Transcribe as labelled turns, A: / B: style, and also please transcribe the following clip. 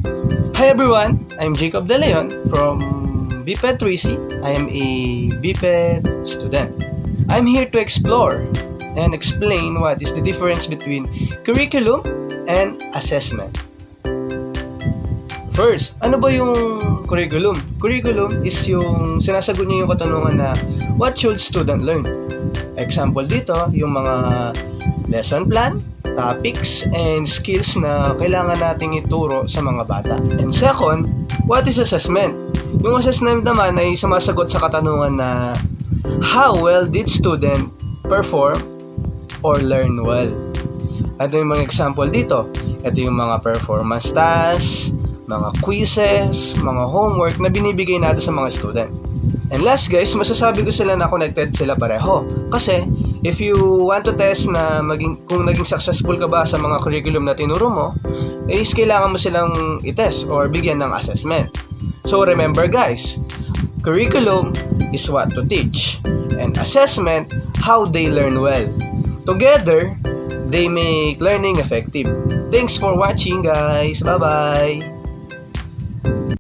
A: Hi everyone, I'm Jacob De Leon from BPED 3C. I am a BPED student. I'm here to explore and explain what is the difference between curriculum and assessment. First, ano ba yung curriculum? Curriculum is yung sinasagot niya yung katanungan na what should student learn? Example dito, yung mga lesson plan, topics, and skills na kailangan nating ituro sa mga bata. And second, what is assessment? Yung assessment naman ay sumasagot sa katanungan na how well did student perform or learn well? Ito yung mga example dito. Ito yung mga performance tasks, mga quizzes, mga homework na binibigay natin sa mga student. And last guys, masasabi ko sila na connected sila pareho. Kasi if you want to test na kung naging successful ka ba sa mga curriculum na tinuro mo, is kailangan mo silang i-test or bigyan ng assessment. So remember guys, curriculum is what to teach, and assessment, how they learn well. Together, they make learning effective. Thanks for watching guys. Bye-bye.